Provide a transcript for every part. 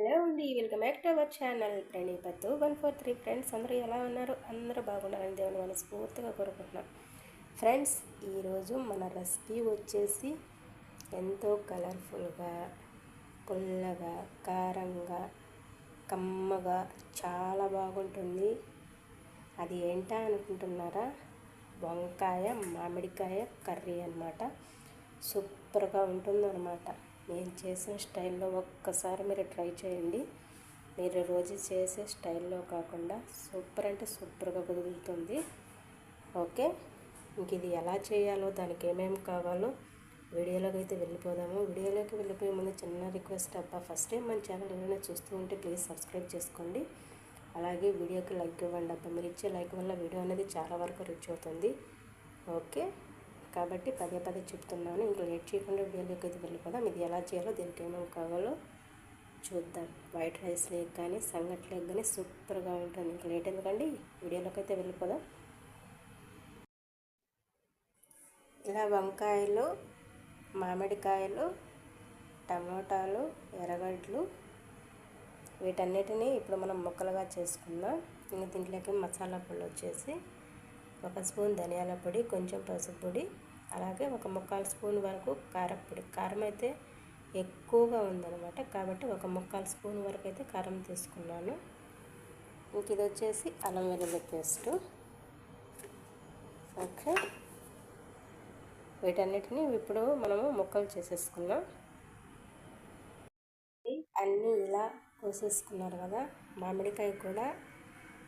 Hello అండి, welcome back to our channel ప్రణీపత్తు 143. Friends అందరూ ఎలా ఉన్నారు? అందరూ బాగున్నారని దేవుని మనస్ఫూర్తిగా కోరుకుంటున్నాం. ఫ్రెండ్స్, ఈరోజు మన రెసిపీ వచ్చేసి ఎంతో కలర్ఫుల్గా, పుల్లగా, కారంగా, కమ్మగా చాలా బాగుంటుంది. అది ఏంటా అనుకుంటున్నారా? వంకాయ మామిడికాయ కర్రీ అన్నమాట. సూపర్గా ఉంటుందన్నమాట. నేను చేసిన స్టైల్లో ఒక్కసారి మీరు ట్రై చేయండి. మీరు రోజు చేసే స్టైల్లో కాకుండా సూపర్ అంటే సూపర్గా కుదురుతుంది. ఓకే, ఇంక ఇది ఎలా చేయాలో, దానికి ఏమేమి కావాలో వీడియోలోకి అయితే వెళ్ళిపోదాము. వీడియోలోకి వెళ్ళిపోయే ముందు చిన్న రిక్వెస్ట్ అబ్బా, ఫస్ట్ టైం మన ఛానల్ ఏమైనా చూస్తూ ఉంటే ప్లీజ్ సబ్స్క్రైబ్ చేసుకోండి. అలాగే వీడియోకి లైక్ ఇవ్వండి అబ్బా. మీరు ఇచ్చే లైక్ వల్ల వీడియో అనేది చాలా వరకు రీచ్ అవుతుంది. ఓకే, కాబట్టి పదే పదే చెప్తున్నాను. ఇంకా లేట్ చేయకుండా వీడియోలోకి అయితే వెళ్ళిపోదాం. ఇది ఎలా చేయాలో, దీనికి ఏమేమి కావాలో చూద్దాం. వైట్ రైస్ లేక్ కానీ సంగటి లేక్ కానీ సూపర్గా ఉంటుంది. ఇంకా లేట్ ఎందుకండి, వీడియోలోకి అయితే వెళ్ళిపోదాం. ఇలా వంకాయలు, మామిడికాయలు, టమోటాలు, ఎర్రగడ్డలు వీటన్నిటిని ఇప్పుడు మనం ముక్కలుగా చేసుకుందాం. ఇంకా దీంట్లోకి మసాలా పొడి వచ్చేసి 1 స్పూన్ ధనియాల పొడి, కొంచెం పసుపు పొడి, అలాగే 1/4 స్పూన్ వరకు కారపొడి. కారం అయితే ఎక్కువగా ఉందన్నమాట, కాబట్టి 1/4 స్పూన్ వరకు అయితే కారం తీసుకున్నాను. ఇంక ఇది వచ్చేసి అల్లం వెల్లుల్లి పేస్ట్. ఓకే, వీటన్నిటిని ఇప్పుడు మనము ముక్కలు చేసేసుకున్నాం. అన్నీ ఇలా కోసేసుకున్నారు కదా. మామిడికాయ కూడా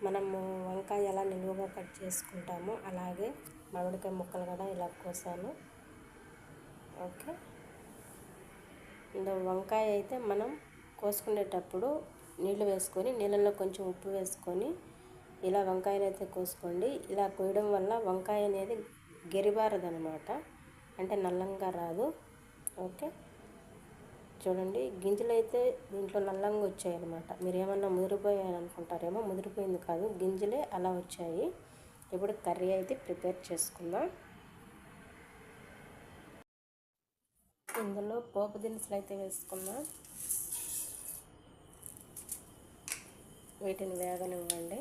మనము వంకాయ ఎలా నిలువుగా కట్ చేసుకుంటామో అలాగే మామిడికాయ ముక్కలు కూడా ఇలా కోసాను. ఓకే, వంకాయ అయితే మనం కోసుకునేటప్పుడు నీళ్ళు వేసుకొని, నీళ్ళల్లో కొంచెం ఉప్పు వేసుకొని ఇలా వంకాయలు అయితే కోసుకోండి. ఇలా కోయడం వల్ల వంకాయ అనేది గెరిబారదనమాట, అంటే నల్లంగా రాదు. ఓకే, చూడండి, గింజలు అయితే దీంట్లో నల్లంగా వచ్చాయన్నమాట. మీరు ఏమన్నా ముదిరిపోయాయని అనుకుంటారేమో, ముదిరిపోయింది కాదు, గింజలే అలా వచ్చాయి. ఇప్పుడు కర్రీ అయితే ప్రిపేర్ చేసుకుందాం. ఇందులో పోపు దినుసులు అయితే వేసుకుందాం. వీటిని వేగనివ్వండి.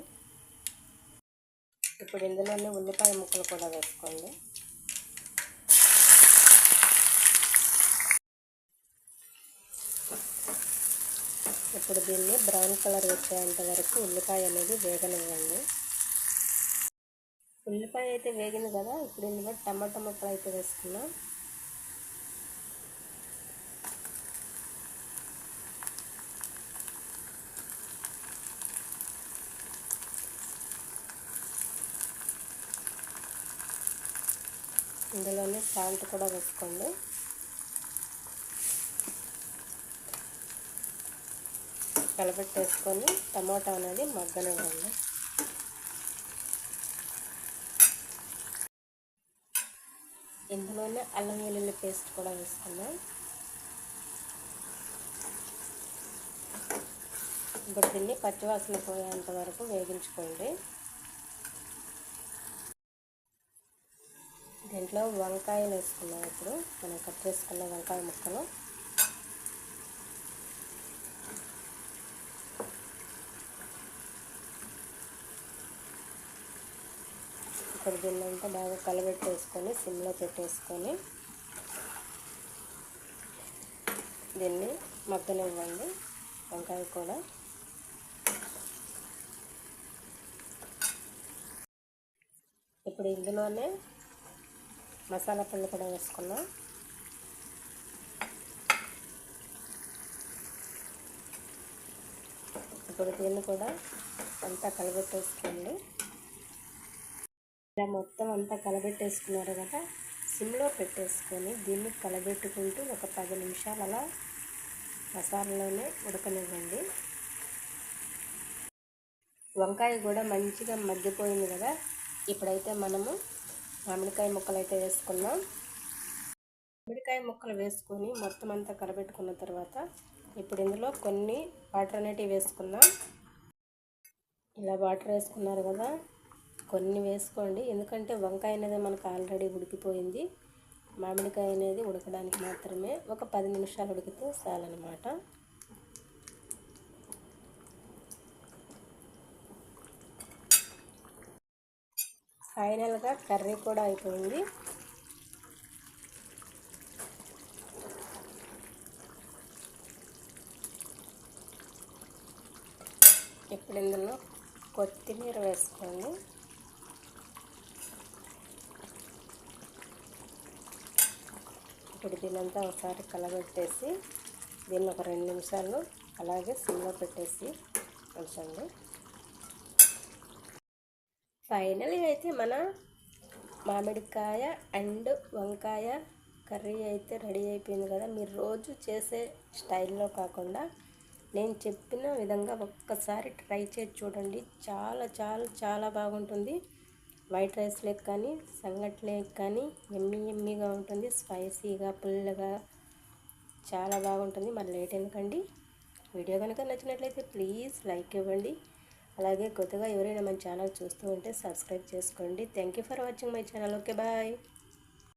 ఇప్పుడు ఇందులోనే ఉల్లిపాయ ముక్కలు కూడా వేసుకోండి. ఇప్పుడు దీన్ని బ్రౌన్ కలర్ వచ్చేంత వరకు ఉల్లిపాయ అనేది వేగనివ్వండి. ఉల్లిపాయ అయితే వేగింది కదా. ఇప్పుడు ఇందులో టమాటా ముక్కలు అయితే వేసుకున్నాం. ఇందులోనే సాల్ట్ కూడా వేసుకోండి. కలబెట్టేసుకొని టమాటా అనేది మగ్గనివ్వండి. ఇందులోనే అల్లం వెల్లుల్లి పేస్ట్ కూడా వేసుకుందాం. ఇప్పుడు దీన్ని పచ్చివాసన పోయేంత వరకు వేగించుకోండి. దీంట్లో వంకాయలు వేసుకున్నాం. ఇప్పుడు మనం కట్ చేసుకున్న వంకాయ ముక్కలు ఇప్పుడు దీన్నంతా బాగా కలబెట్టేసుకొని సిమ్లో పెట్టేసుకొని దీన్ని మగ్గనివ్వండి. వంకాయ కూడా ఇప్పుడు ఇందులోనే మసాలా పొడి కూడా వేసుకున్నాం. ఇప్పుడు దీన్ని కూడా అంతా కలబెట్టేసుకోండి. ఇలా మొత్తం అంతా కలబెట్టేసుకున్నారు కదా. సిమ్లో పెట్టేసుకొని దీన్ని కలబెట్టుకుంటూ ఒక 10 నిమిషాలు అలా మసాలాలోనే ఉడకనివ్వండి. వంకాయ కూడా మంచిగా మగ్గిపోయింది కదా. ఇప్పుడైతే మనము మామిడికాయ ముక్కలు అయితే వేసుకున్నాం. మామిడికాయ ముక్కలు వేసుకొని మొత్తం అంతా కలబెట్టుకున్న తర్వాత ఇప్పుడు ఇందులో కొన్ని వాటర్ అనేటివి వేసుకున్నాం. ఇలా వాటర్ వేసుకున్నారు కదా, కొన్ని వేసుకోండి. ఎందుకంటే వంకాయ అనేది మనకు ఆల్రెడీ ఉడికిపోయింది. మామిడికాయ అనేది ఉడకడానికి మాత్రమే ఒక 10 నిమిషాలు ఉడికితే చాలన్నమాట. ఫైనల్గా కర్రీ కూడా అయిపోయింది. ఇప్పుడు ఇందులో కొత్తిమీర వేసుకోండి. ఇప్పుడు దీనంతా ఒకసారి కలబెట్టేసి దీన్ని ఒక 2 నిమిషాలు అలాగే సిమ్లో పెట్టేసి ఉంచండి. ఫైనల్గా అయితే మన మామిడికాయ అండ్ వంకాయ కర్రీ అయితే రెడీ అయిపోయింది కదా. మీరు రోజు చేసే స్టైల్లో కాకుండా నేను చెప్పిన విధంగా ఒక్కసారి ట్రై చేసి చూడండి. చాలా చాలా చాలా బాగుంటుంది. వైట్ రైస్ లేక కానీ సంగటి లేక కానీ ఎమ్మీగా ఉంటుంది. స్పైసీగా పుల్లగా చాలా బాగుంటుంది. మరి లేట్ ఎందుకండి, వీడియో కనుక నచ్చినట్లయితే ప్లీజ్ లైక్ ఇవ్వండి. అలాగే కొత్తగా ఎవరైనా మన ఛానల్ చూస్తూ ఉంటే సబ్స్క్రైబ్ చేసుకోండి. Thank you for watching my channel. Okay bye.